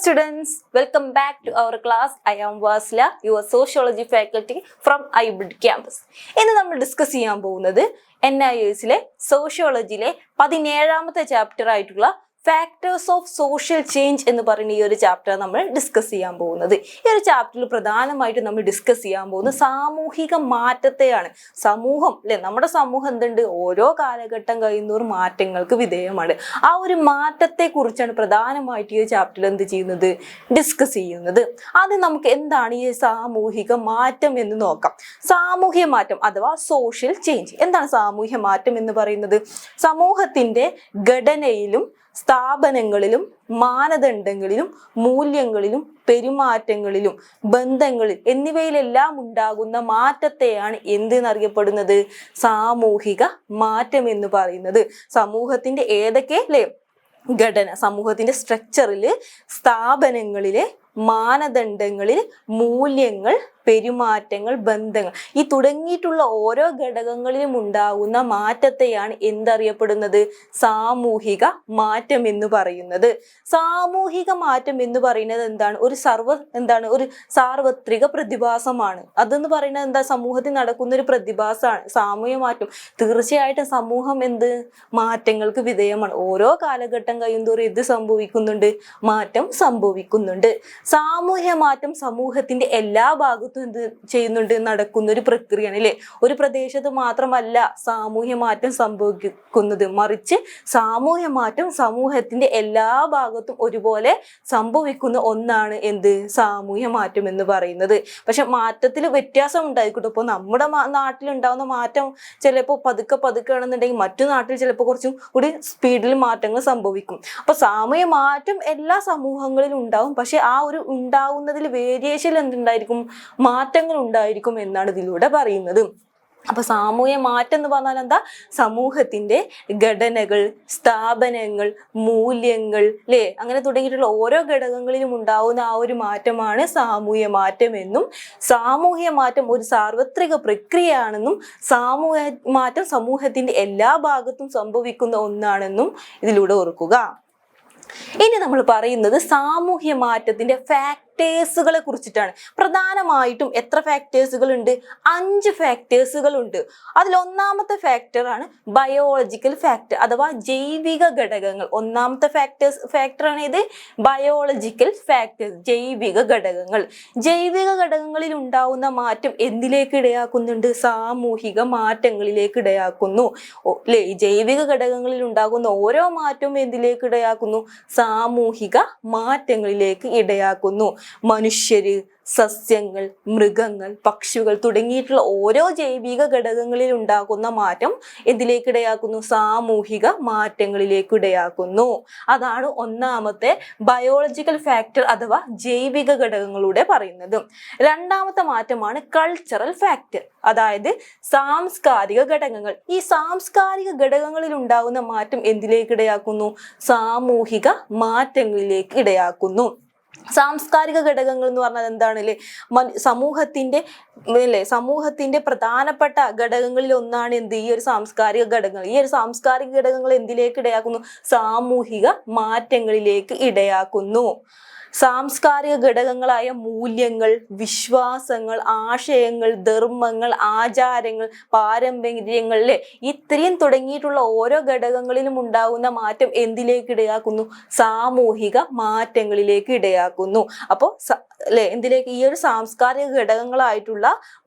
students, welcome back to our class. I am Vasila, your sociology faculty from IBID campus. ഇന്ന് നമ്മൾ discuss ചെയ്യാൻ പോകുന്നത് NIES-ലെ സോഷ്യോളജിയിലെ 17ാമത്തെ chapter ആയിട്ടുള്ള factors of social change എന്ന് പറയുന്ന ഈ ഒരു ചാപ്റ്റർ നമ്മൾ ഡിസ്കസ് ചെയ്യാൻ പോകുന്നത്. ഈ ഒരു ചാപ്റ്ററിൽ പ്രധാനമായിട്ടും നമ്മൾ ഡിസ്കസ് ചെയ്യാൻ പോകുന്നത് സാമൂഹിക മാറ്റത്തെയാണ്. സമൂഹം അല്ലെ, നമ്മുടെ സമൂഹം എന്തുണ്ട്, ഓരോ കാലഘട്ടം കഴിയുന്നോറും മാറ്റങ്ങൾക്ക് വിധേയമാണ്. ആ ഒരു മാറ്റത്തെ കുറിച്ചാണ് പ്രധാനമായിട്ട് ഈ ചാപ്റ്ററിൽ എന്ത് ചെയ്യുന്നത്, ഡിസ്കസ് ചെയ്യുന്നത്. ആദ്യം നമുക്ക് എന്താണ് ഈ സാമൂഹിക മാറ്റം എന്ന് നോക്കാം. സാമൂഹ്യ മാറ്റം അഥവാ സോഷ്യൽ ചേഞ്ച്. എന്താണ് സാമൂഹ്യ മാറ്റം എന്ന് പറയുന്നത്? സമൂഹത്തിന്റെ ഘടനയിലും സ്ഥാപനങ്ങളിലും മാനദണ്ഡങ്ങളിലും മൂല്യങ്ങളിലും പെരുമാറ്റങ്ങളിലും ബന്ധങ്ങളിൽ എന്നിവയിലെല്ലാം ഉണ്ടാകുന്ന മാറ്റത്തെയാണ് എന്തെന്നറിയപ്പെടുന്നത്? സാമൂഹിക മാറ്റം എന്ന് പറയുന്നത്. സമൂഹത്തിന്റെ ഏതൊക്കെ ഘടന, സമൂഹത്തിന്റെ സ്ട്രക്ചറില്, സ്ഥാപനങ്ങളിലെ മാനദണ്ഡങ്ങളിൽ, മൂല്യങ്ങൾ, പെരുമാറ്റങ്ങൾ, ബന്ധങ്ങൾ ഈ തുടങ്ങിയിട്ടുള്ള ഓരോ ഘടകങ്ങളിലും ഉണ്ടാകുന്ന മാറ്റത്തെയാണ് എന്തറിയപ്പെടുന്നത്? സാമൂഹിക മാറ്റം എന്ന് പറയുന്നത്. സാമൂഹിക മാറ്റം എന്ന് പറയുന്നത് എന്താണ്? ഒരു സാർവത്രിക പ്രതിഭാസമാണ്. അതെന്ന് പറയുന്നത് എന്താ? സമൂഹത്തിൽ നടക്കുന്ന ഒരു പ്രതിഭാസമാണ് സാമൂഹ്യ മാറ്റം. തീർച്ചയായിട്ടും സമൂഹം മാറ്റങ്ങൾക്ക് വിധേയമാണ്. ഓരോ കാലഘട്ടം കഴിയുന്തോറും ഇത് സംഭവിക്കുന്നുണ്ട്, മാറ്റം സംഭവിക്കുന്നുണ്ട്. സാമൂഹ്യ മാറ്റം സമൂഹത്തിന്റെ എല്ലാ ഭാഗത്തും എന്ത് ചെയ്യുന്നുണ്ട്, നടക്കുന്ന ഒരു പ്രക്രിയയാണ് അല്ലെ. ഒരു പ്രദേശത്ത് മാത്രമല്ല സാമൂഹ്യ മാറ്റം സംഭവിക്കുന്നത്, മറിച്ച് സാമൂഹ്യ മാറ്റം സമൂഹത്തിന്റെ എല്ലാ ഭാഗത്തും ഒരുപോലെ സംഭവിക്കുന്ന ഒന്നാണ് എന്ത്? സാമൂഹ്യ മാറ്റം എന്ന് പറയുന്നത്. പക്ഷെ മാറ്റത്തിൽ വ്യത്യാസം ഉണ്ടായിക്കോട്ടെ. ഇപ്പോൾ നമ്മുടെ നാട്ടിലുണ്ടാവുന്ന മാറ്റം ചിലപ്പോൾ പതുക്കെ ആണെന്നുണ്ടെങ്കിൽ മറ്റു നാട്ടിൽ ചിലപ്പോൾ കുറച്ചും കൂടി സ്പീഡിൽ മാറ്റങ്ങൾ സംഭവിക്കും. അപ്പൊ സാമൂഹ്യ മാറ്റം എല്ലാ സമൂഹങ്ങളിലും ഉണ്ടാവും. പക്ഷെ ആ ഒരു ഉണ്ടാവുന്നതിൽ വേരിയേഷൻ എന്തുണ്ടായിരിക്കും, മാറ്റങ്ങൾ ഉണ്ടായിരിക്കും എന്നാണ് ഇതിലൂടെ പറയുന്നത്. അപ്പൊ സാമൂഹ്യ മാറ്റം എന്ന് പറഞ്ഞാൽ എന്താ? സമൂഹത്തിന്റെ ഘടനകൾ, സ്ഥാപനങ്ങൾ, മൂല്യങ്ങൾ അങ്ങനെ തുടങ്ങിയിട്ടുള്ള ഓരോ ഘടകങ്ങളിലും ഉണ്ടാവുന്ന ആ ഒരു മാറ്റമാണ് സാമൂഹ്യ മാറ്റം എന്നും, സാമൂഹ്യ മാറ്റം ഒരു സാർവത്രിക പ്രക്രിയയാണെന്നും, സാമൂഹ്യ മാറ്റം സമൂഹത്തിന്റെ എല്ലാ ഭാഗത്തും സംഭവിക്കുന്ന ഒന്നാണെന്നും ഇതിലൂടെ ഓർക്കുക. ഇനി നമ്മൾ പറയുന്നത് സാമൂഹ്യ മാറ്റത്തിന്റെ ഫാക്ടേഴ്സുകളെ കുറിച്ചിട്ടാണ്. പ്രധാനമായിട്ടും എത്ര ഫാക്ടേഴ്സുകൾ ഉണ്ട്? 5 ഫാക്ടേഴ്സുകൾ ഉണ്ട്. അതിൽ ഒന്നാമത്തെ ഫാക്ടറാണ് ബയോളജിക്കൽ ഫാക്ടർ അഥവാ ജൈവിക ഘടകങ്ങൾ. ഒന്നാമത്തെ ഫാക്ടറാണ് ഇത് ബയോളജിക്കൽ ഫാക്ടേഴ്സ്, ജൈവിക ഘടകങ്ങൾ. ജൈവിക ഘടകങ്ങളിൽ ഉണ്ടാവുന്ന മാറ്റം എന്തിലേക്ക് ഇടയാക്കുന്നുണ്ട്? സാമൂഹിക മാറ്റങ്ങളിലേക്ക് ഇടയാക്കുന്നു അല്ലെ. ഈ ജൈവിക ഘടകങ്ങളിൽ ഉണ്ടാകുന്ന ഓരോ മാറ്റവും എന്തിലേക്ക് ഇടയാക്കുന്നു? സാമൂഹിക മാറ്റങ്ങളിലേക്ക് ഇടയാക്കുന്നു. മനുഷ്യര്, സസ്യങ്ങൾ, മൃഗങ്ങൾ, പക്ഷികൾ തുടങ്ങിയിട്ടുള്ള ഓരോ ജൈവിക ഘടകങ്ങളിൽ ഉണ്ടാകുന്ന മാറ്റം എന്തിലേക്ക് ഇടയാക്കുന്നു? സാമൂഹിക മാറ്റങ്ങളിലേക്ക് ഇടയാക്കുന്നു. അതാണ് ഒന്നാമത്തെ ബയോളജിക്കൽ ഫാക്ടർ അഥവാ ജൈവിക ഘടകങ്ങളുടെ പറയുന്നത്. രണ്ടാമത്തെ മാറ്റമാണ് കൾച്ചറൽ ഫാക്ടർ, അതായത് സാംസ്കാരിക ഘടകങ്ങൾ. ഈ സാംസ്കാരിക ഘടകങ്ങളിൽ ഉണ്ടാകുന്ന മാറ്റം എന്തിലേക്ക് ഇടയാക്കുന്നു? സാമൂഹിക മാറ്റങ്ങളിലേക്ക് ഇടയാക്കുന്നു. സാംസ്കാരിക ഘടകങ്ങൾ എന്ന് പറഞ്ഞാൽ എന്താണ് സമൂഹത്തിന്റെ പ്രധാനപ്പെട്ട ഘടകങ്ങളിൽ ഒന്നാണ് എന്ത്? ഈ ഒരു സാംസ്കാരിക ഘടകങ്ങൾ. ഈ ഒരു സാംസ്കാരിക ഘടകങ്ങൾ എന്തിലേക്ക് ഇടയാക്കുന്നു? സാമൂഹിക മാറ്റങ്ങളിലേക്ക് ഇടയാക്കുന്നു. സാംസ്കാരിക ഘടകങ്ങളായ മൂല്യങ്ങൾ, വിശ്വാസങ്ങൾ, ആശയങ്ങൾ, ധർമ്മങ്ങൾ, ആചാരങ്ങൾ, പാരമ്പര്യങ്ങൾ ഇത്രയും തുടങ്ങിയിട്ടുള്ള ഓരോ ഘടകങ്ങളിലും ഉണ്ടാകുന്ന മാറ്റം എന്തിലേക്ക് ഇടയാക്കുന്നു? സാമൂഹിക മാറ്റങ്ങളിലേക്ക് ഇടയാക്കുന്നു. അപ്പോൾ എന്തിലേക്ക്? ഈ ഒരു സാംസ്കാരിക ഘടകങ്ങളായിട്ടുള്ള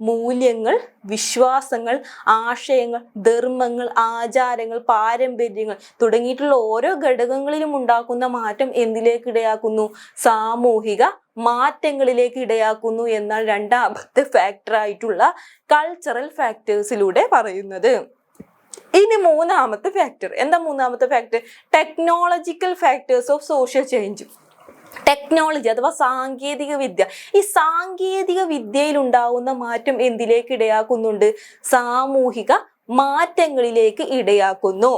മൂല്യങ്ങൾ, വിശ്വാസങ്ങൾ, ആശയങ്ങൾ, ധർമ്മങ്ങൾ, ആചാരങ്ങൾ, പാരമ്പര്യങ്ങൾ തുടങ്ങിയിട്ടുള്ള ഓരോ ഘടകങ്ങളിലും ഉണ്ടാക്കുന്ന മാറ്റം എന്തിലേക്ക് ഇടയാക്കുന്നു? സാമൂഹിക മാറ്റങ്ങളിലേക്ക് ഇടയാക്കുന്നു എന്നാണ് രണ്ടാമത്തെ ഫാക്ടർ ആയിട്ടുള്ള കൾച്ചറൽ ഫാക്ടേഴ്സിലൂടെ പറയുന്നത്. ഇനി മൂന്നാമത്തെ ഫാക്ടർ എന്താ? മൂന്നാമത്തെ factor technological factors of social change. Technology അഥവാ സാങ്കേതിക വിദ്യ. ഈ സാങ്കേതിക വിദ്യയിൽ ഉണ്ടാകുന്ന മാറ്റം എന്തിലേക്ക് ഇടയാക്കുന്നുണ്ട്? സാമൂഹിക മാറ്റങ്ങളിലേക്ക് ഇടയാക്കുന്നു.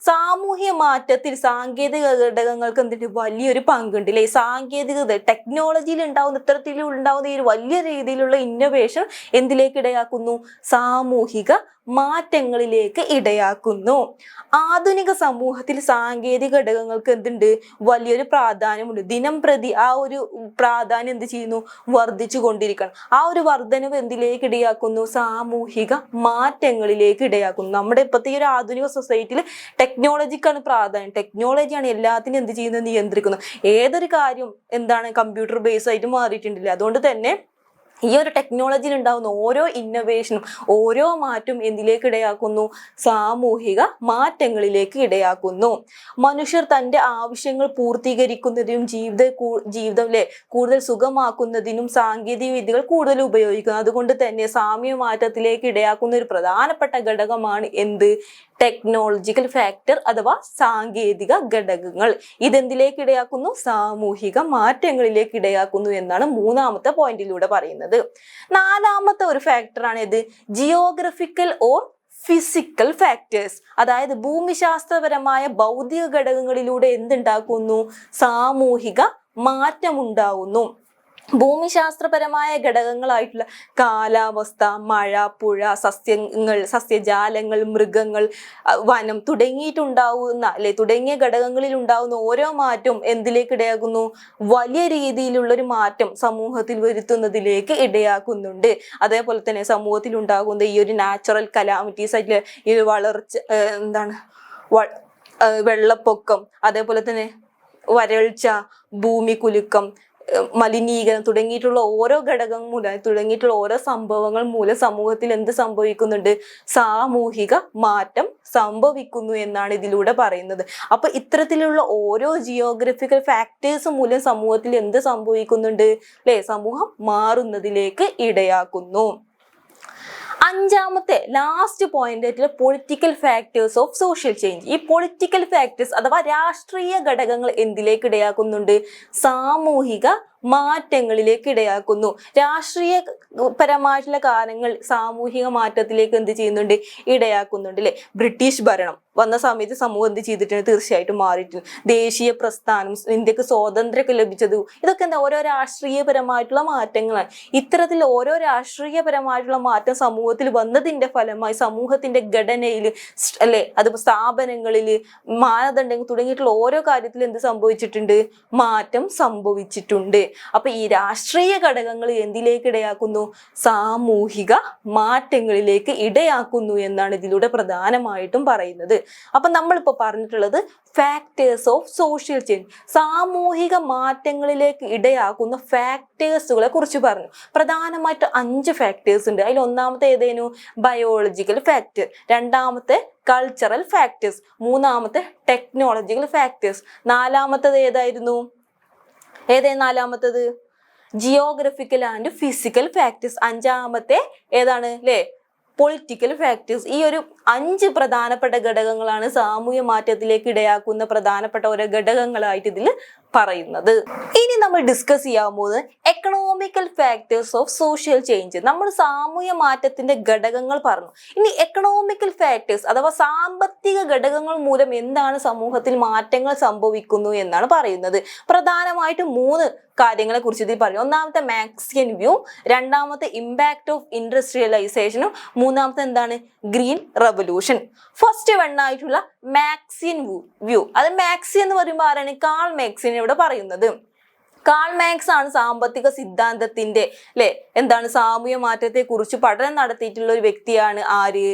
സാമൂഹ്യ മാറ്റത്തിൽ സാങ്കേതിക ഘടകങ്ങൾക്ക് എന്തിട്ട് വലിയൊരു പങ്കുണ്ട് അല്ലെ. സാങ്കേതികത ടെക്നോളജിയിൽ ഉണ്ടാവുന്ന ഇത്തരത്തിലുണ്ടാവുന്ന ഈ വലിയ രീതിയിലുള്ള ഇന്നോവേഷൻ എന്തിലേക്ക് ഇടയാക്കുന്നു? സാമൂഹിക മാറ്റങ്ങളിലേക്ക് ഇടയാക്കുന്നു. ആധുനിക സമൂഹത്തിൽ സാങ്കേതിക ഘടകങ്ങൾക്ക് എന്തുണ്ട്, വലിയൊരു പ്രാധാന്യമുണ്ട്. ദിനം പ്രതി ആ ഒരു പ്രാധാന്യം എന്ത് ചെയ്യുന്നു, വർദ്ധിച്ചു കൊണ്ടിരിക്കണം. ആ ഒരു വർധനവ് എന്തിലേക്ക് ഇടയാക്കുന്നു, സാമൂഹിക മാറ്റങ്ങളിലേക്ക് ഇടയാക്കുന്നു. നമ്മുടെ ഇപ്പോഴത്തെ ഈ ഒരു ആധുനിക സൊസൈറ്റിയിൽ ടെക്നോളജിക്കാണ് പ്രാധാന്യം. ടെക്നോളജിയാണ് എല്ലാത്തിനും എന്ത് ചെയ്യുന്നത്, നിയന്ത്രിക്കുന്നത്. ഏതൊരു കാര്യം എന്താണ് കമ്പ്യൂട്ടർ ബേസ് ആയിട്ട് മാറിയിട്ടുണ്ടല്ലേ. അതുകൊണ്ട് തന്നെ ഈ ഒരു ടെക്നോളജിയിൽ ഉണ്ടാകുന്ന ഓരോ ഇന്നോവേഷനും ഓരോ മാറ്റവും എന്തിലേക്ക് ഇടയാക്കുന്നു, സാമൂഹിക മാറ്റങ്ങളിലേക്ക് ഇടയാക്കുന്നു. മനുഷ്യർ തൻ്റെ ആവശ്യങ്ങൾ പൂർത്തീകരിക്കുന്നതിനും ജീവിതം കൂടുതൽ സുഖമാക്കുന്നതിനും സാങ്കേതിക വിദ്യകൾ കൂടുതൽ ഉപയോഗിക്കുന്നു. അതുകൊണ്ട് തന്നെ സാമൂഹ്യ മാറ്റത്തിലേക്ക് ഇടയാക്കുന്ന ഒരു പ്രധാനപ്പെട്ട ഘടകമാണ് എന്ത്, ടെക്നോളജിക്കൽ ഫാക്ടർ അഥവാ സാങ്കേതിക ഘടകങ്ങൾ. ഇതെന്തിലേക്ക് ഇടയാക്കുന്നു, സാമൂഹിക മാറ്റങ്ങളിലേക്ക് ഇടയാക്കുന്നു എന്നാണ് മൂന്നാമത്തെ പോയിന്റിലൂടെ പറയുന്നത്. നാലാമത്തെ ഒരു ഫാക്ടറാണ് ഇത്, ജിയോഗ്രഫിക്കൽ ഓർ ഫിസിക്കൽ ഫാക്ടേഴ്സ്. അതായത് ഭൂമിശാസ്ത്രപരമായ ഭൗതിക ഘടകങ്ങളിലൂടെ എന്തുണ്ടാക്കുന്നു, സാമൂഹിക മാറ്റമുണ്ടാവുന്നു. ഭൂമിശാസ്ത്രപരമായ ഘടകങ്ങളായിട്ടുള്ള കാലാവസ്ഥ, മഴ, പുഴ, സസ്യജാലങ്ങൾ, മൃഗങ്ങൾ, വനം തുടങ്ങിയ ഘടകങ്ങളിൽ ഉണ്ടാകുന്ന ഓരോ മാറ്റവും എന്തിലേക്ക് ഇടയാക്കുന്നു, വലിയ രീതിയിലുള്ളൊരു മാറ്റം സമൂഹത്തിൽ വരുത്തുന്നതിലേക്ക് ഇടയാക്കുന്നുണ്ട്. അതേപോലെ തന്നെ സമൂഹത്തിൽ ഉണ്ടാകുന്ന ഈ ഒരു നാച്ചുറൽ കലാമിറ്റീസ് ആയിട്ടുള്ള ഈ വളർച്ച, വെള്ളപ്പൊക്കം, അതേപോലെ തന്നെ വരൾച്ച, ഭൂമികുലുക്കം, മലിനീകരണം തുടങ്ങിയിട്ടുള്ള ഓരോ സംഭവങ്ങൾ മൂലം സമൂഹത്തിൽ എന്ത് സംഭവിക്കുന്നുണ്ട്, സാമൂഹിക മാറ്റം സംഭവിക്കുന്നു എന്നാണ് ഇതിലൂടെ പറയുന്നത്. അപ്പൊ ഇത്തരത്തിലുള്ള ഓരോ ജിയോഗ്രഫിക്കൽ ഫാക്ടേഴ്സ് മൂലം സമൂഹത്തിൽ എന്ത് സംഭവിക്കുന്നുണ്ട്, സമൂഹം മാറുന്നതിലേക്ക് ഇടയാക്കുന്നു. അഞ്ചാമത്തെ ലാസ്റ്റ് പോയിന്റ് ആയിട്ടുള്ള political factors of social change. ഈ പൊളിറ്റിക്കൽ ഫാക്ടേഴ്സ് അഥവാ രാഷ്ട്രീയ ഘടകങ്ങൾ എന്തിലേക്ക് ഇടയാക്കുന്നുണ്ട്, സാമൂഹിക മാറ്റങ്ങളിലേക്ക് ഇടയാക്കുന്നു. രാഷ്ട്രീയപരമായിട്ടുള്ള കാര്യങ്ങൾ സാമൂഹിക മാറ്റത്തിലേക്ക് എന്ത് ചെയ്യുന്നുണ്ട്, ഇടയാക്കുന്നുണ്ട് അല്ലെ. ബ്രിട്ടീഷ് ഭരണം വന്ന സമയത്ത് സമൂഹം എന്ത് ചെയ്തിട്ടുണ്ട്, തീർച്ചയായിട്ടും മാറിയിട്ടുണ്ട്. ദേശീയ പ്രസ്ഥാനം, ഇന്ത്യക്ക് സ്വാതന്ത്ര്യമൊക്കെ ലഭിച്ചത്, ഇതൊക്കെ എന്താ ഓരോ രാഷ്ട്രീയപരമായിട്ടുള്ള മാറ്റങ്ങളാണ്. ഇത്തരത്തിൽ ഓരോ രാഷ്ട്രീയപരമായിട്ടുള്ള മാറ്റം സമൂഹത്തിൽ വന്നതിന്റെ ഫലമായി സമൂഹത്തിന്റെ ഘടനയിൽ അതിപ്പോ സ്ഥാപനങ്ങളിൽ, മാനദണ്ഡങ്ങൾ തുടങ്ങിയിട്ടുള്ള ഓരോ കാര്യത്തിൽ എന്ത് സംഭവിച്ചിട്ടുണ്ട്, മാറ്റം സംഭവിച്ചിട്ടുണ്ട്. അപ്പൊ ഈ രാഷ്ട്രീയ ഘടകങ്ങൾ എന്തിലേക്ക് ഇടയാക്കുന്നു, സാമൂഹിക മാറ്റങ്ങളിലേക്ക് ഇടയാക്കുന്നു എന്നാണ് ഇതിലൂടെ പ്രധാനമായിട്ടും പറയുന്നത്. അപ്പൊ നമ്മളിപ്പോ പറഞ്ഞിട്ടുള്ളത് ഫാക്ടേഴ്സ് ഓഫ് സോഷ്യൽ ചേഞ്ച്, സാമൂഹിക മാറ്റങ്ങളിലേക്ക് ഇടയാക്കുന്ന ഫാക്ടേഴ്സുകളെ കുറിച്ച് പറഞ്ഞു. പ്രധാനമായിട്ട് 5 ഫാക്ടേഴ്സ് ഉണ്ട്. അതിൽ ഒന്നാമത്തെ ഏതേനു, ബയോളജിക്കൽ ഫാക്ടർ. രണ്ടാമത്തെ കൾച്ചറൽ ഫാക്ടേഴ്സ്. മൂന്നാമത്തെ ടെക്നോളജിക്കൽ ഫാക്ടേഴ്സ്. നാലാമത്തത് ഏതായിരുന്നു, നാലാമത്തത് ജിയോഗ്രഫിക്കൽ ആൻഡ് ഫിസിക്കൽ ഫാക്ടേഴ്സ്. അഞ്ചാമത്തെ ഏതാണ് പൊളിറ്റിക്കൽ ഫാക്ടേഴ്സ്. ഈ ഒരു 5 പ്രധാനപ്പെട്ട ഘടകങ്ങളാണ് സാമൂഹ്യ മാറ്റത്തിലേക്ക് ഇടയാക്കുന്ന പ്രധാനപ്പെട്ട ഓരോ ഘടകങ്ങളായിട്ട് ഇതിൽ പറയുന്നത്. ഇനി നമ്മൾ ഡിസ്കസ് ചെയ്യാൻ പോകുന്നത് economical factors of social change. നമ്മൾ സാമൂഹ്യ മാറ്റത്തിന്റെ ഘടകങ്ങൾ പറഞ്ഞു. ഇനി എക്കണോമിക്കൽ ഫാക്ടേഴ്സ് അഥവാ സാമ്പത്തിക ഘടകങ്ങൾ മൂലം എന്താണ് സമൂഹത്തിൽ മാറ്റങ്ങൾ സംഭവിക്കുന്നു എന്നാണ് പറയുന്നത്. പ്രധാനമായിട്ടും 3 കാര്യങ്ങളെ കുറിച്ച് ഇതിൽ പറയും. ഒന്നാമത്തെ മാക്സിയൻ വ്യൂ, രണ്ടാമത്തെ ഇമ്പാക്ട് ഓഫ് ഇൻഡസ്ട്രിയലൈസേഷനും, മൂന്നാമത്തെ എന്താണ് ഗ്രീൻ റെവല്യൂഷൻ. ഫസ്റ്റ് ആയിട്ടുള്ള മാക്സിയൻ വ്യൂ. അത് മാക്സി എന്ന് പറയുമ്പോൾ ആരാണ്, കാൾ മാക്സിനെ ഇവിടെ പറയുന്നത്. കാൾ മാക്സ് ആണ് സാമ്പത്തിക സിദ്ധാന്തത്തിന്റെ സാമൂഹ്യ മാറ്റത്തെ കുറിച്ച് പഠനം നടത്തിയിട്ടുള്ള ഒരു വ്യക്തിയാണ് ആര്,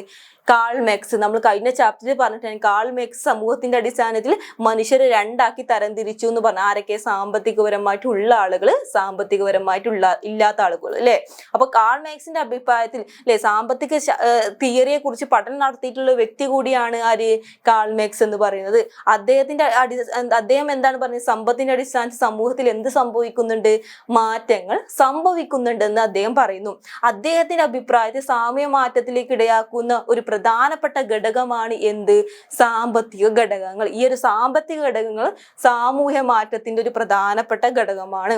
കാൾ മാക്സ്. നമ്മൾ കഴിഞ്ഞ ചാപ്റ്ററിൽ പറഞ്ഞിട്ടാണ് കാൾ മാക്സ് സമൂഹത്തിന്റെ അടിസ്ഥാനത്തിൽ മനുഷ്യരെ 2 ആക്കി തരംതിരിച്ചു എന്ന് പറഞ്ഞ ആരൊക്കെ, സാമ്പത്തികപരമായിട്ടുള്ള ആളുകൾ, സാമ്പത്തികപരമായിട്ടുള്ള ഇല്ലാത്ത ആളുകൾ അപ്പൊ കാൾ മാക്സിന്റെ അഭിപ്രായത്തിൽ സാമ്പത്തിക തിയറിയെ കുറിച്ച് പഠനം നടത്തിയിട്ടുള്ള വ്യക്തി കൂടിയാണ് ആര്, കാൾ മാക്സ് എന്ന് പറയുന്നത്. അദ്ദേഹം എന്താണ് പറഞ്ഞത്, സമ്പത്തിന്റെ അടിസ്ഥാനത്തിൽ സമൂഹത്തിൽ എന്ത് സംഭവിക്കുന്നുണ്ട്, മാറ്റങ്ങൾ സംഭവിക്കുന്നുണ്ടെന്ന് അദ്ദേഹം പറയുന്നു. അദ്ദേഹത്തിന്റെ അഭിപ്രായത്തിൽ സാമൂഹ്യ മാറ്റത്തിലേക്ക് ഇടയാക്കുന്ന ഒരു പ്രധാനപ്പെട്ട ഘടകമാണ് എന്ത്, സാമ്പത്തിക ഘടകങ്ങൾ. ഈ ഒരു സാമ്പത്തിക ഘടകങ്ങൾ സാമൂഹ്യ മാറ്റത്തിന്റെ ഒരു പ്രധാനപ്പെട്ട ഘടകമാണ്.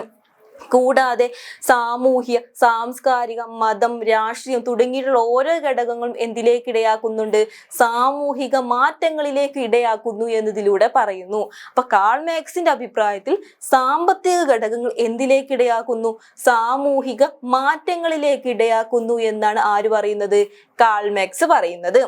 കൂടാതെ സാമൂഹ്യ, സാംസ്കാരിക, മതം, രാഷ്ട്രീയം തുടങ്ങിയിട്ടുള്ള ഓരോ ഘടകങ്ങളും എന്തിലേക്ക് ഇടയാക്കുന്നുണ്ട്? സാമൂഹിക മാറ്റങ്ങളിലേക്ക് ഇടയാക്കുന്നു എന്നതിലൂടെ പറയുന്നു. അപ്പൊ കാൾ മാർക്സിന്റെ അഭിപ്രായത്തിൽ സാമ്പത്തിക ഘടകങ്ങൾ എന്തിലേക്ക് ഇടയാക്കുന്നു? സാമൂഹിക മാറ്റങ്ങളിലേക്ക് ഇടയാക്കുന്നു എന്നാണ് ആര് പറയുന്നത്? കാൾ മാർക്സ് പറയുന്നത്.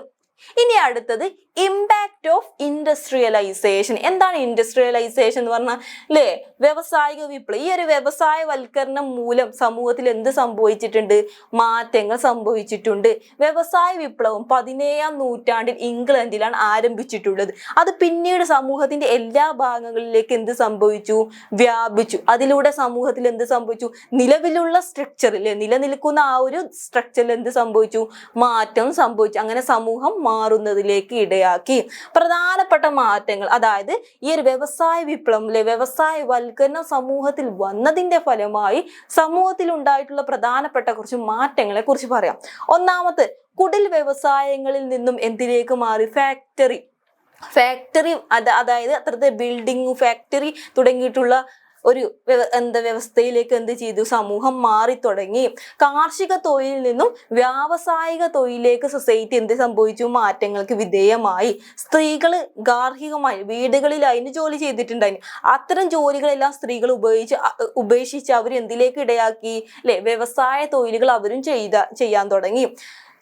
ഇനി അടുത്തത് ഇമ്പാക്ട് ഓഫ് ഇൻഡസ്ട്രിയലൈസേഷൻ. എന്താണ് ഇൻഡസ്ട്രിയലൈസേഷൻ എന്ന് പറഞ്ഞാൽ അല്ലേ? വ്യവസായിക വിപ്ലവം. ഈ ഒരു വ്യവസായവൽക്കരണം മൂലം സമൂഹത്തിൽ എന്ത് സംഭവിച്ചിട്ടുണ്ട്? മാറ്റങ്ങൾ സംഭവിച്ചിട്ടുണ്ട്. വ്യവസായ വിപ്ലവം 17ാം നൂറ്റാണ്ടിൽ ഇംഗ്ലണ്ടിലാണ് ആരംഭിച്ചിട്ടുള്ളത്. അത് പിന്നീട് സമൂഹത്തിന്റെ എല്ലാ ഭാഗങ്ങളിലേക്ക് എന്ത് സംഭവിച്ചു? വ്യാപിച്ചു. അതിലൂടെ സമൂഹത്തിൽ എന്ത് സംഭവിച്ചു? നിലവിലുള്ള സ്ട്രക്ചറിൽ, നിലനിൽക്കുന്ന ആ ഒരു സ്ട്രക്ചറിൽ എന്ത് സംഭവിച്ചു? മാറ്റം സംഭവിച്ചു. അങ്ങനെ സമൂഹം മാറുന്നതിലേക്ക് ഇടയാക്കി. പ്രധാനപ്പെട്ട മാറ്റങ്ങൾ, അതായത് ഈ ഒരു വ്യവസായ വിപ്ലവം, വ്യവസായവൽക്കരണം സമൂഹത്തിൽ വന്നതിന്റെ ഫലമായി സമൂഹത്തിൽ ഉണ്ടായിട്ടുള്ള പ്രധാനപ്പെട്ട കുറച്ച് മാറ്റങ്ങളെ കുറിച്ച് പറയാം. ഒന്നാമത്തെ, കുടിൽ വ്യവസായങ്ങളിൽ നിന്നും എന്തിലേക്ക് മാറി? ഫാക്ടറി. അതായത് അത്രത്തെ ബിൽഡിംഗ്, ഫാക്ടറി തുടങ്ങിയിട്ടുള്ള ഒരു വ്യവസ്ഥയിലേക്ക് എന്ത് ചെയ്തു? സമൂഹം മാറി തുടങ്ങി. കാർഷിക തൊഴിലിൽ നിന്നും വ്യാവസായിക തൊഴിലിലേക്ക് സൊസൈറ്റി എന്ത് സംഭവിച്ചു? മാറ്റങ്ങൾക്ക് വിധേയമായി. സ്ത്രീകള് ഗാർഹികമായി വീടുകളിൽ അതിന് ജോലി ചെയ്തിട്ടുണ്ടായിരുന്നു. അത്തരം ജോലികളെല്ലാം സ്ത്രീകൾ ഉപേക്ഷിച്ച് അവർ എന്തിലേക്ക് ഇടയാക്കി? അല്ലെ, വ്യവസായ തൊഴിലുകൾ അവരും ചെയ്യാൻ തുടങ്ങി.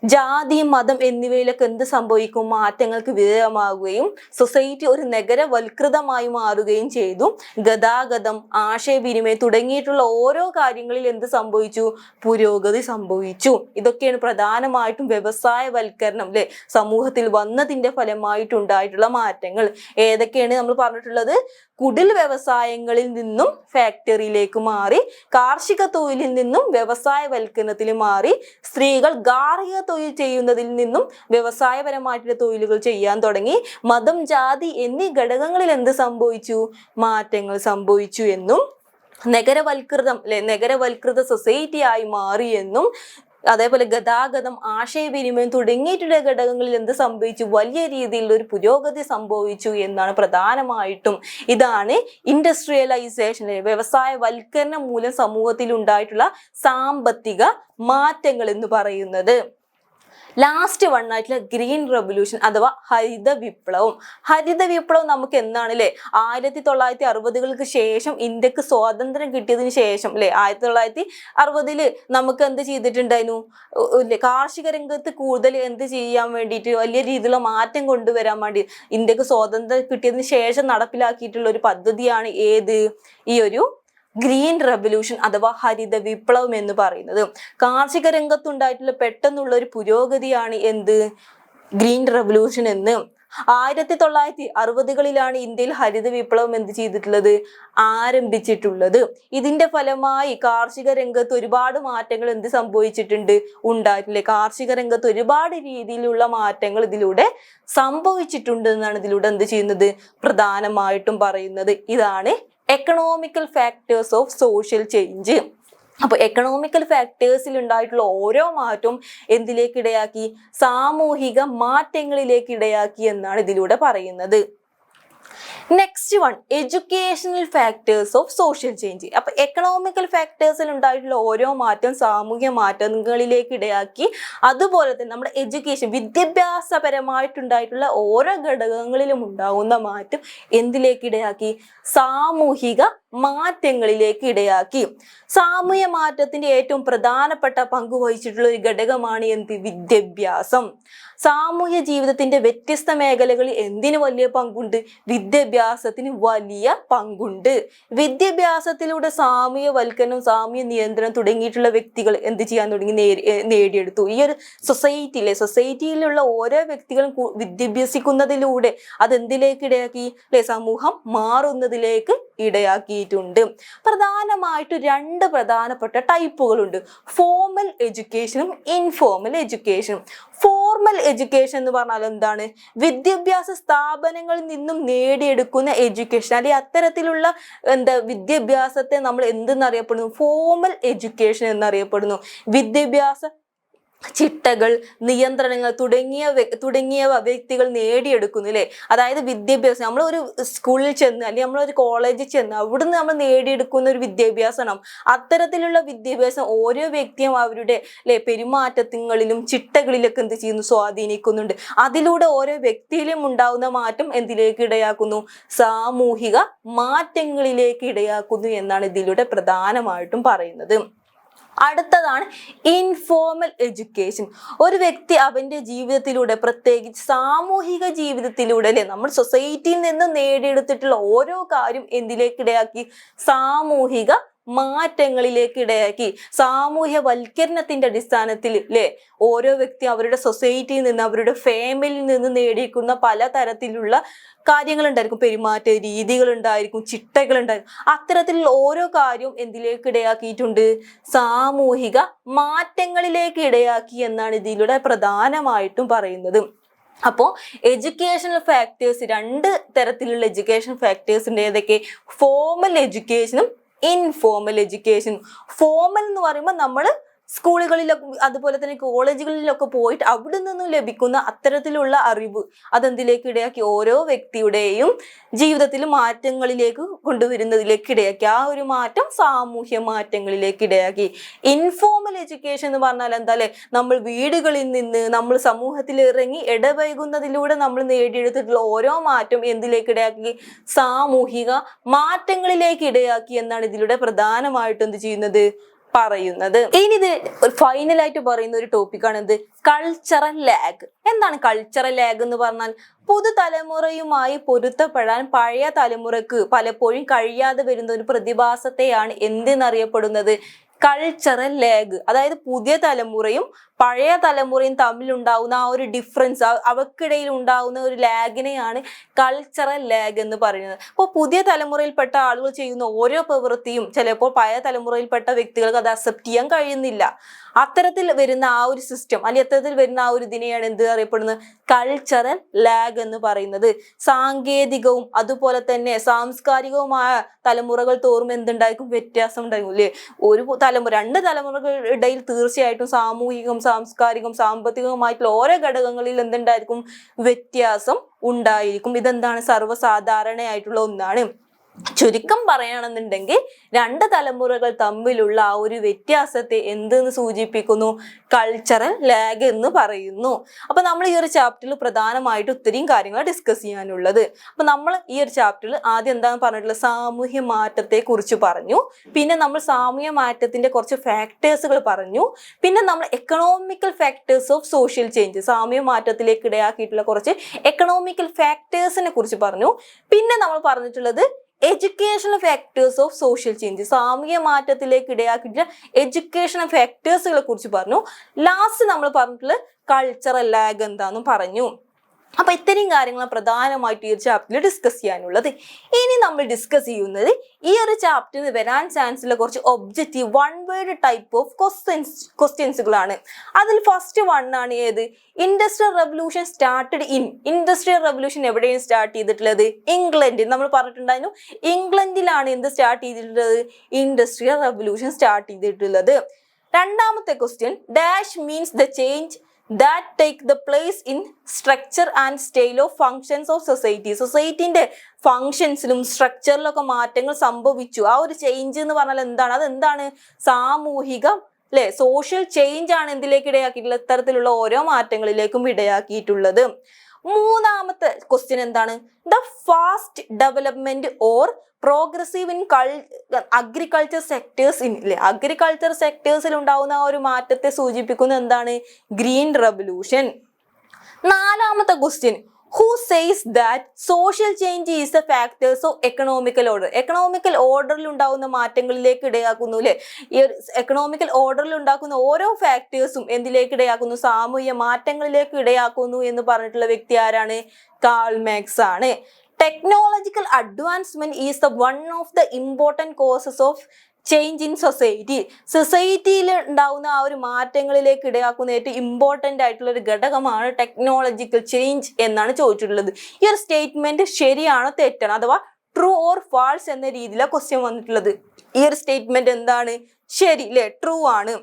ജാതി, മതം എന്നിവയിലൊക്കെ എന്ത് സംഭവിക്കും? മാറ്റങ്ങൾക്ക് വിധേയമാകുകയും സൊസൈറ്റി ഒരു നഗരവൽകൃതമായി മാറുകയും ചെയ്തു. ഗതാഗതം, ആശയവിനിമയം തുടങ്ങിയിട്ടുള്ള ഓരോ കാര്യങ്ങളിൽ എന്ത് സംഭവിച്ചു? പുരോഗതി സംഭവിച്ചു. ഇതൊക്കെയാണ് പ്രധാനമായിട്ടും വ്യവസായവൽക്കരണം അല്ലെ സമൂഹത്തിൽ വന്നതിന്റെ ഫലമായിട്ടുണ്ടായിട്ടുള്ള മാറ്റങ്ങൾ. ഏതൊക്കെയാണ് നമ്മൾ പറഞ്ഞിട്ടുള്ളത്? കുടിൽ വ്യവസായങ്ങളിൽ നിന്നും ഫാക്ടറിയിലേക്ക് മാറി, കാർഷിക തൊഴിലിൽ നിന്നും വ്യവസായവൽക്കരണത്തിൽ മാറി, സ്ത്രീകൾ ഗാർഹിക തൊഴിൽ ചെയ്യുന്നതിൽ നിന്നും വ്യവസായപരമായിട്ടുള്ള തൊഴിലുകൾ ചെയ്യാൻ തുടങ്ങി, മതം, ജാതി എന്നീ ഘടകങ്ങളിൽ എന്ത് സംഭവിച്ചു? മാറ്റങ്ങൾ സംഭവിച്ചു എന്നും, നഗരവൽകൃത സൊസൈറ്റി ആയി മാറിയെന്നും, അതേപോലെ ഗതാഗതം, ആശയവിനിമയം തുടങ്ങിയിട്ടുള്ള ഘടകങ്ങളിൽ എന്ത് സംഭവിച്ചു? വലിയ രീതിയിലുള്ള ഒരു പുരോഗതി സംഭവിച്ചു എന്നാണ് പ്രധാനമായിട്ടും. ഇതാണ് ഇൻഡസ്ട്രിയലൈസേഷൻ, വ്യവസായവൽക്കരണം മൂലം സമൂഹത്തിൽ ഉണ്ടായിട്ടുള്ള സാമ്പത്തിക മാറ്റങ്ങൾ എന്ന് പറയുന്നത്. ലാസ്റ്റ് വൺ ആയിട്ടുള്ള ഗ്രീൻ റെവല്യൂഷൻ അഥവാ ഹരിത വിപ്ലവം. ഹരിത വിപ്ലവം നമുക്ക് എന്നാണ് അല്ലെ? 1960-കൾക്ക് ശേഷം, ഇന്ത്യക്ക് സ്വാതന്ത്ര്യം കിട്ടിയതിന് ശേഷം അല്ലെ, 1960 നമുക്ക് എന്ത് ചെയ്തിട്ടുണ്ടായിരുന്നു? കാർഷിക രംഗത്ത് കൂടുതൽ എന്ത് ചെയ്യാൻ വേണ്ടിയിട്ട്, വലിയ രീതിയിലുള്ള മാറ്റം കൊണ്ടുവരാൻ വേണ്ടി ഇന്ത്യക്ക് സ്വാതന്ത്ര്യം കിട്ടിയതിന് ശേഷം നടപ്പിലാക്കിയിട്ടുള്ള ഒരു പദ്ധതിയാണ് ഏത്? ഈ ഒരു ഗ്രീൻ റെവല്യൂഷൻ അഥവാ ഹരിത വിപ്ലവം എന്ന് പറയുന്നത്. കാർഷിക രംഗത്തുണ്ടായിട്ടുള്ള പെട്ടെന്നുള്ള ഒരു പുരോഗതിയാണ് എന്ത്? ഗ്രീൻ റെവല്യൂഷൻ എന്ന്. 1960-കളിലാണ് ഇന്ത്യയിൽ ഹരിത വിപ്ലവം എന്ത് ചെയ്തിട്ടുള്ളത്? ആരംഭിച്ചിട്ടുള്ളത്. ഇതിന്റെ ഫലമായി കാർഷിക രംഗത്ത് ഒരുപാട് മാറ്റങ്ങൾ എന്ത് സംഭവിച്ചിട്ടുണ്ട്? ഉണ്ടായിട്ടില്ലേ? കാർഷിക രംഗത്ത് ഒരുപാട് രീതിയിലുള്ള മാറ്റങ്ങൾ ഇതിലൂടെ സംഭവിച്ചിട്ടുണ്ട് എന്നാണ് ഇതിലൂടെ എന്ത് ചെയ്യുന്നത്? പ്രധാനമായിട്ടും പറയുന്നത്. ഇതാണ് economical factors of social change. അപ്പൊ എക്കണോമിക്കൽ ഫാക്ടേഴ്സിൽ ഉണ്ടായിട്ടുള്ള ഓരോ മാറ്റവും എന്തിലേക്ക് ഇടയാക്കി? സാമൂഹിക മാറ്റങ്ങളിലേക്ക് ഇടയാക്കി എന്നാണ് ഇതിലൂടെ പറയുന്നത്. Next one, educational factors of social change. അപ്പൊ എക്കണോമിക്കൽ ഫാക്ടേഴ്സിൽ ഉണ്ടായിട്ടുള്ള ഓരോ മാറ്റവും സാമൂഹ്യ മാറ്റങ്ങളിലേക്ക് ഇടയാക്കി. അതുപോലെ തന്നെ നമ്മുടെ എഡ്യൂക്കേഷൻ, വിദ്യാഭ്യാസപരമായിട്ടുണ്ടായിട്ടുള്ള ഓരോ ഘടകങ്ങളിലും ഉണ്ടാകുന്ന മാറ്റം എന്തിലേക്ക് ഇടയാക്കി? സാമൂഹിക മാറ്റങ്ങളിലേക്ക് ഇടയാക്കി. സാമൂഹ്യ മാറ്റത്തിന്റെ ഏറ്റവും പ്രധാനപ്പെട്ട പങ്ക് വഹിച്ചിട്ടുള്ള ഒരു ഘടകമാണ് എന്ത്? വിദ്യാഭ്യാസം. സാമൂഹ്യ ജീവിതത്തിന്റെ വ്യത്യസ്ത മേഖലകളിൽ എന്തിനു വലിയ പങ്കുണ്ട്? വിദ്യാഭ്യാസത്തിന് വലിയ പങ്കുണ്ട്. വിദ്യാഭ്യാസത്തിലൂടെ സാമൂഹ്യവൽക്കരണം, സാമൂഹ്യ നിയന്ത്രണം തുടങ്ങിയിട്ടുള്ള വ്യക്തികൾ എന്ത് ചെയ്യാൻ തുടങ്ങി? നേടിയെടുത്തു. ഈ ഒരു സൊസൈറ്റിയിലുള്ള ഓരോ വ്യക്തികളും വിദ്യാഭ്യസിക്കുന്നതിലൂടെ അതെന്തിലേക്ക് ഇടയാക്കി? സമൂഹം മാറുന്നതിലേക്ക് ഇടയാക്കിയിട്ടുണ്ട്. പ്രധാനമായിട്ട് രണ്ട് പ്രധാനപ്പെട്ട ടൈപ്പുകളുണ്ട്: ഫോർമൽ എഡ്യൂക്കേഷനും ഇൻഫോർമൽ എഡ്യൂക്കേഷനും. ഫോർമൽ എഡ്യൂക്കേഷൻ എന്ന് പറഞ്ഞാൽ എന്താണ്? വിദ്യാഭ്യാസ സ്ഥാപനങ്ങളിൽ നിന്നും നേടിയെടുക്കുന്ന എഡ്യൂക്കേഷൻ, അല്ലെങ്കിൽ അത്തരത്തിലുള്ള വിദ്യാഭ്യാസത്തെ നമ്മൾ എന്തെന്നറിയപ്പെടുന്നു? ഫോർമൽ എഡ്യൂക്കേഷൻ എന്നറിയപ്പെടുന്നു. വിദ്യാഭ്യാസ ചിട്ടകൾ, നിയന്ത്രണങ്ങൾ തുടങ്ങിയവ വ്യക്തികൾ നേടിയെടുക്കുന്നു അല്ലെ. അതായത് വിദ്യാഭ്യാസം നമ്മളൊരു സ്കൂളിൽ ചെന്ന് അല്ലെങ്കിൽ നമ്മളൊരു കോളേജിൽ ചെന്ന് അവിടുന്ന് നമ്മൾ നേടിയെടുക്കുന്ന ഒരു വിദ്യാഭ്യാസമാണ്. അത്തരത്തിലുള്ള വിദ്യാഭ്യാസം ഓരോ വ്യക്തിയും അവരുടെ പെരുമാറ്റങ്ങളിലും ചിട്ടകളിലൊക്കെ എന്ത് ചെയ്യുന്നു, സ്വാധീനിക്കുന്നുണ്ട്. അതിലൂടെ ഓരോ വ്യക്തിയിലും ഉണ്ടാകുന്ന മാറ്റം എന്തിലേക്ക് ഇടയാക്കുന്നു, സാമൂഹിക മാറ്റങ്ങളിലേക്ക് ഇടയാക്കുന്നു എന്നാണ് ഇതിലൂടെ പ്രധാനമായിട്ടും പറയുന്നത്. അടുത്തതാണ് ഇൻഫോർമൽ എഡ്യൂക്കേഷൻ. ഒരു വ്യക്തി അവന്റെ ജീവിതത്തിലൂടെ, പ്രത്യേകിച്ച് സാമൂഹിക ജീവിതത്തിലൂടെ അല്ലെ, നമ്മൾ സൊസൈറ്റിയിൽ നിന്ന് നേടിയെടുത്തിട്ടുള്ള ഓരോ കാര്യം എന്തിലേക്ക് ഇടയാക്കി, സാമൂഹിക മാറ്റങ്ങളിലേക്ക് ഇടയാക്കി. സാമൂഹ്യവൽക്കരണത്തിന്റെ അടിസ്ഥാനത്തിൽ അല്ലെ ഓരോ വ്യക്തി അവരുടെ സൊസൈറ്റിയിൽ നിന്ന്, അവരുടെ ഫാമിലിയിൽ നിന്ന് നേടിയിരിക്കുന്ന പലതരത്തിലുള്ള കാര്യങ്ങൾ ഉണ്ടായിരിക്കും, പെരുമാറ്റ രീതികൾ ഉണ്ടായിരിക്കും, ചിട്ടകൾ ഉണ്ടായിരിക്കും. അത്തരത്തിലുള്ള ഓരോ കാര്യവും എന്തിലേക്ക് ഇടയാക്കിയിട്ടുണ്ട്, സാമൂഹിക മാറ്റങ്ങളിലേക്ക് ഇടയാക്കി എന്നാണ് ഇതിലൂടെ പ്രധാനമായിട്ടും പറയുന്നത്. അപ്പോൾ എഡ്യൂക്കേഷണൽ ഫാക്ടേഴ്സ്, രണ്ട് തരത്തിലുള്ള എഡ്യൂക്കേഷൻ ഫാക്ടേഴ്സ് ഉണ്ട്. ഏതൊക്കെ, ഫോർമൽ എഡ്യൂക്കേഷനും ഇൻഫോർമൽ എഡ്യൂക്കേഷൻ. ഫോർമൽ എന്ന് പറയുമ്പോൾ നമ്മൾ സ്കൂളുകളിലൊക്കെ അതുപോലെ തന്നെ കോളേജുകളിലൊക്കെ പോയിട്ട് അവിടെ നിന്നും ലഭിക്കുന്ന അത്തരത്തിലുള്ള അറിവ് അതെന്തിലേക്ക് ഇടയാക്കി, ഓരോ വ്യക്തിയുടെയും ജീവിതത്തിൽ മാറ്റങ്ങളിലേക്ക് കൊണ്ടുവരുന്നതിലേക്ക് ഇടയാക്കി. ആ ഒരു മാറ്റം സാമൂഹ്യ മാറ്റങ്ങളിലേക്ക് ഇടയാക്കി. ഇൻഫോർമൽ എഡ്യൂക്കേഷൻ എന്ന് പറഞ്ഞാൽ എന്താ അല്ലെ, നമ്മൾ വീടുകളിൽ നിന്ന് നമ്മൾ സമൂഹത്തിൽ ഇറങ്ങി ഇടപഴകുന്നതിലൂടെ നമ്മൾ നേടിയെടുത്തിട്ടുള്ള ഓരോ മാറ്റം എന്തിലേക്ക് ഇടയാക്കി, സാമൂഹിക മാറ്റങ്ങളിലേക്ക് ഇടയാക്കി എന്നാണ് ഇതിലൂടെ പ്രധാനമായിട്ടും എന്ത് ചെയ്യുന്നത്, പറയുന്നത്. ഇനി ഇത് ഫൈനലായിട്ട് പറയുന്ന ഒരു ടോപ്പിക്കാണ് എന്ത്, കൾച്ചറൽ ലാഗ്. എന്താണ് കൾച്ചറൽ ലാഗ് എന്ന് പറഞ്ഞാൽ, പുതുതലമുറയുമായി പൊരുത്തപ്പെടാൻ പഴയ തലമുറക്ക് പലപ്പോഴും കഴിയാതെ വരുന്ന ഒരു പ്രതിഭാസത്തെയാണ് എന്തെന്നറിയപ്പെടുന്നത്, കൾച്ചറൽ ലാഗ്. അതായത് പുതിയ തലമുറയും പഴയ തലമുറയും തമ്മിലുണ്ടാവുന്ന ആ ഒരു ഡിഫറൻസ്, അവർക്കിടയിൽ ഉണ്ടാവുന്ന ഒരു ലാഗിനെയാണ് കൾച്ചറൽ ലാഗ് എന്ന് പറയുന്നത്. അപ്പോൾ പുതിയ തലമുറയിൽപ്പെട്ട ആളുകൾ ചെയ്യുന്ന ഓരോ പ്രവൃത്തിയും ചിലപ്പോൾ പഴയ തലമുറയിൽപ്പെട്ട വ്യക്തികൾക്ക് അത് അക്സെപ്റ്റ് ചെയ്യാൻ കഴിയുന്നില്ല. അത്തരത്തിൽ വരുന്ന ആ ഒരു സിസ്റ്റം അല്ലെങ്കിൽ അത്തരത്തിൽ വരുന്ന ആ ഒരു ഇതിനെയാണ് എന്ത് അറിയപ്പെടുന്നത്, കൾച്ചറൽ ലാഗ് എന്ന് പറയുന്നത്. സാങ്കേതികവും അതുപോലെ തന്നെ സാംസ്കാരികവുമായ തലമുറകൾ തോറും എന്തുണ്ടായിരിക്കും, വ്യത്യാസം ഉണ്ടായിരിക്കും അല്ലേ. രണ്ട് തലമുറകളുടെ ഇടയിൽ തീർച്ചയായിട്ടും സാമൂഹികം, സാംസ്കാരികം, സാമ്പത്തികവുമായിട്ടുള്ള ഓരോ ഘടകങ്ങളിൽ എന്തുണ്ടായിരിക്കും, വ്യത്യാസം ഉണ്ടായിരിക്കും. ഇതെന്താണ്, സർവ്വസാധാരണയായിട്ടുള്ള ഒന്നാണ്. ചുരുക്കം പറയുകയാണെന്നുണ്ടെങ്കിൽ രണ്ട് തലമുറകൾ തമ്മിലുള്ള ആ ഒരു വ്യത്യാസത്തെ എന്തെന്ന് സൂചിപ്പിക്കുന്നു, കൾച്ചറൽ ലാഗ് എന്ന് പറയുന്നു. അപ്പൊ നമ്മൾ ഈ ഒരു ചാപ്റ്ററിൽ പ്രധാനമായിട്ട് ഒത്തിരിയും കാര്യങ്ങൾ ഡിസ്കസ് ചെയ്യാനുള്ളത്. അപ്പൊ നമ്മൾ ഈ ഒരു ചാപ്റ്ററിൽ ആദ്യം എന്താണ് പറഞ്ഞിട്ടുള്ളത്, സാമൂഹ്യ മാറ്റത്തെ കുറിച്ച് പറഞ്ഞു. പിന്നെ നമ്മൾ സാമൂഹ്യ മാറ്റത്തിന്റെ കുറച്ച് ഫാക്ടേഴ്സുകൾ പറഞ്ഞു. പിന്നെ നമ്മൾ economical factors of social change, സാമൂഹ്യ മാറ്റത്തിലേക്ക് ഇടയാക്കിയിട്ടുള്ള കുറച്ച് എക്കണോമിക്കൽ ഫാക്ടേഴ്സിനെ കുറിച്ച് പറഞ്ഞു. പിന്നെ നമ്മൾ പറഞ്ഞിട്ടുള്ളത് educational factors of social change, സാമൂഹ്യ മാറ്റത്തിലേക്ക് ഇടയാക്കിയിട്ടുള്ള എഡ്യൂക്കേഷണൽ ഫാക്ടേഴ്സുകളെ കുറിച്ച് പറഞ്ഞു. ലാസ്റ്റ് നമ്മൾ പറഞ്ഞിട്ടുള്ള കൾച്ചറൽ ലാഗ് എന്താണെന്നും പറഞ്ഞു. അപ്പൊ ഇത്രയും കാര്യങ്ങൾ പ്രധാനമായിട്ട് ഈ ഒരു ചാപ്റ്ററിൽ ഡിസ്കസ് ചെയ്യാനുള്ളത്. ഇനി നമ്മൾ ഡിസ്കസ് ചെയ്യുന്നത് ഈ ഒരു ചാപ്റ്ററിൽ വരാൻ ചാൻസ് ഉള്ള കുറച്ച് objective one word type of ക്വസ്റ്റ്യൻസുകളാണ്. അതിൽ ഫസ്റ്റ് വൺ ആണ് ഏത്, industrial revolution started in. Industrial revolution എവിടെയാണ് സ്റ്റാർട്ട് ചെയ്തിട്ടുള്ളത്, ഇംഗ്ലണ്ടിൽ. നമ്മൾ പറഞ്ഞിട്ടുണ്ടായിരുന്നു ഇംഗ്ലണ്ടിലാണ് എന്ത് സ്റ്റാർട്ട് ചെയ്തിട്ടുള്ളത്, ഇൻഡസ്ട്രിയൽ റെവല്യൂഷൻ സ്റ്റാർട്ട് ചെയ്തിട്ടുള്ളത്. രണ്ടാമത്തെ question, dash means the change that take the place in structure and style of functions of society. സൊസൈറ്റിന്റെ ഫങ്ഷൻസിലും സ്ട്രക്ചറിലൊക്കെ മാറ്റങ്ങൾ സംഭവിച്ചു. ആ ഒരു ചേഞ്ച് എന്ന് പറഞ്ഞാൽ എന്താണ്, അതെന്താണ്, സാമൂഹിക അല്ലെ, സോഷ്യൽ ചേഞ്ച് ആണ് എന്തിലേക്ക് ഇടയാക്കിയിട്ടുള്ളത്, ഇത്തരത്തിലുള്ള ഓരോ മാറ്റങ്ങളിലേക്കും ഇടയാക്കിയിട്ടുള്ളത്. മൂന്നാമത്തെ ക്വസ്റ്റ്യൻ എന്താണ്, the fast development or progressive in agriculture sectors in. അല്ലെ, അഗ്രികൾച്ചർ സെക്ടേഴ്സിൽ ഉണ്ടാവുന്ന ആ ഒരു മാറ്റത്തെ സൂചിപ്പിക്കുന്ന എന്താണ്, ഗ്രീൻ റെവല്യൂഷൻ. നാലാമത്തെ question, who says that social change is the factors of economical order. Economical ഓർഡറിൽ ഉണ്ടാകുന്ന മാറ്റങ്ങളിലേക്ക് ഇടയാക്കുന്നു അല്ലെ. ഈ എക്കണോമിക്കൽ ഓർഡറിൽ ഉണ്ടാക്കുന്ന ഓരോ ഫാക്ടേഴ്സും എന്തിലേക്ക് ഇടയാക്കുന്നു, സാമൂഹ്യ മാറ്റങ്ങളിലേക്ക് ഇടയാക്കുന്നു എന്ന് പറഞ്ഞിട്ടുള്ള വ്യക്തി ആരാണ്, കാൾ മാർക്സ് ആണ്. Technological advancement is the one of the important causes of change in society. സൊസൈറ്റിയിൽ ഉണ്ടാവുന്ന ആ ഒരു മാറ്റങ്ങളിലേക്ക് ഇടയാക്കുന്ന ഏറ്റവും ഇമ്പോർട്ടൻ്റ് ആയിട്ടുള്ള ഒരു ഘടകമാണ് ടെക്നോളജിക്കൽ ചേഞ്ച് എന്നാണ് ചോദിച്ചിട്ടുള്ളത്. ഈ ഒരു സ്റ്റേറ്റ്മെന്റ് ശരിയാണോ തെറ്റാണോ, അഥവാ ട്രൂ ഓർ ഫാൾസ് എന്ന രീതിയിലാണ് ക്വസ്റ്റ്യൻ വന്നിട്ടുള്ളത്. ഈ ഒരു സ്റ്റേറ്റ്മെന്റ് എന്താണ്, ശരി അല്ലെ, ട്രൂ ആണ്.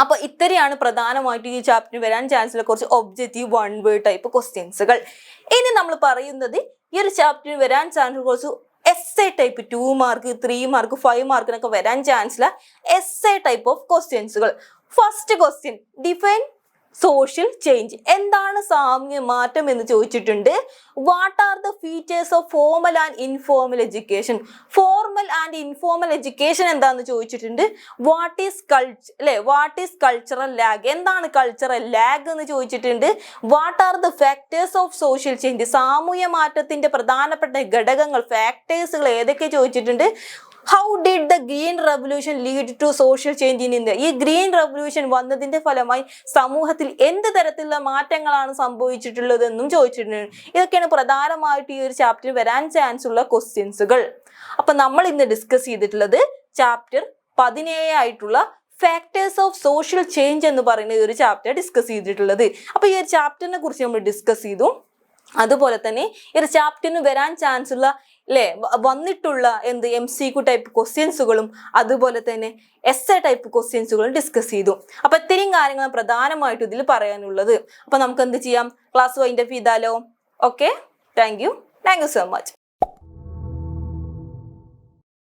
അപ്പൊ ഇത്രയാണ് പ്രധാനമായിട്ട് ഈ ചാപ്റ്ററിന് വരാൻ ചാൻസുള്ള കുറച്ച് ഒബ്ജക്റ്റീവ് വൺ വേർഡ് ടൈപ്പ് ക്വസ്റ്റ്യൻസുകൾ. ഇനി നമ്മൾ പറയുന്നത് ഈ ഒരു ചാപ്റ്ററിന് വരാൻ ചാൻസ് കുറച്ച് essay type 2 mark 3 mark 5 മാർക്കിനൊക്കെ വരാൻ ചാൻസുള്ള എസ് എ ടൈപ്പ് ഓഫ് ക്വസ്റ്റ്യൻസുകൾ. First question, define social change. എന്താണ് സാമൂഹ്യ മാറ്റം എന്ന് ചോദിച്ചിട്ടുണ്ട്. What are the features of formal and informal education. Formal and informal education എന്താന്ന് ചോദിച്ചിട്ടുണ്ട്. What is cultural lag. എന്താണ് കൾച്ചറൽ ലാഗ് എന്ന് ചോദിച്ചിട്ടുണ്ട്. What are the factors of social change. സാമൂഹ്യ മാറ്റത്തിന്റെ പ്രധാനപ്പെട്ട ഘടകങ്ങൾ, ഫാക്ടേഴ്സുകൾ ഏതൊക്കെ ചോദിച്ചിട്ടുണ്ട്. How did the green revolution lead to social change in India. ഈ ഗ്രീൻ റെവല്യൂഷൻ വന്നതിന്റെ ഫലമായി സമൂഹത്തിൽ എന്ത് തരത്തിലുള്ള മാറ്റങ്ങളാണ് സംഭവിച്ചിട്ടുള്ളതെന്നും ചോദിച്ചിട്ടുണ്ട്. ഇതൊക്കെയാണ് പ്രധാനമായിട്ട് ഈ ഒരു ചാപ്റ്ററിൽ വരാൻ ചാൻസ് ഉള്ള ക്വസ്റ്റ്യൻസുകൾ. അപ്പൊ നമ്മൾ ഇന്ന് ഡിസ്കസ് ചെയ്തിട്ടുള്ളത് ചാപ്റ്റർ 17 ആയിട്ടുള്ള ഫാക്ടേഴ്സ് ഓഫ് സോഷ്യൽ ചേഞ്ച് എന്ന് പറയുന്ന ഈ ഒരു ചാപ്റ്റർ ഡിസ്കസ് ചെയ്തിട്ടുള്ളത്. അപ്പൊ ഈ ഒരു ചാപ്റ്ററിനെ കുറിച്ച് നമ്മൾ ഡിസ്കസ് ചെയ്തു. അതുപോലെ തന്നെ ഈ ഒരു ചാപ്റ്ററിന് വരാൻ ചാൻസ് ഉള്ള വന്നിട്ടുള്ള MCQ ടൈപ്പ് ക്വസ്റ്റ്യൻസുകളും അതുപോലെ തന്നെ എസ് എ ടൈപ്പ് ക്വസ്റ്റ്യൻസുകളും ഡിസ്കസ് ചെയ്തു. അപ്പൊ ഇത്രയും കാര്യങ്ങളാണ് പ്രധാനമായിട്ടും ഇതിൽ പറയാനുള്ളത്. അപ്പൊ നമുക്ക് എന്ത് ചെയ്യാം, ക്ലാസ് വൈൻഡപ്പ് ചെയ്താലോ? Okay, thank you so much.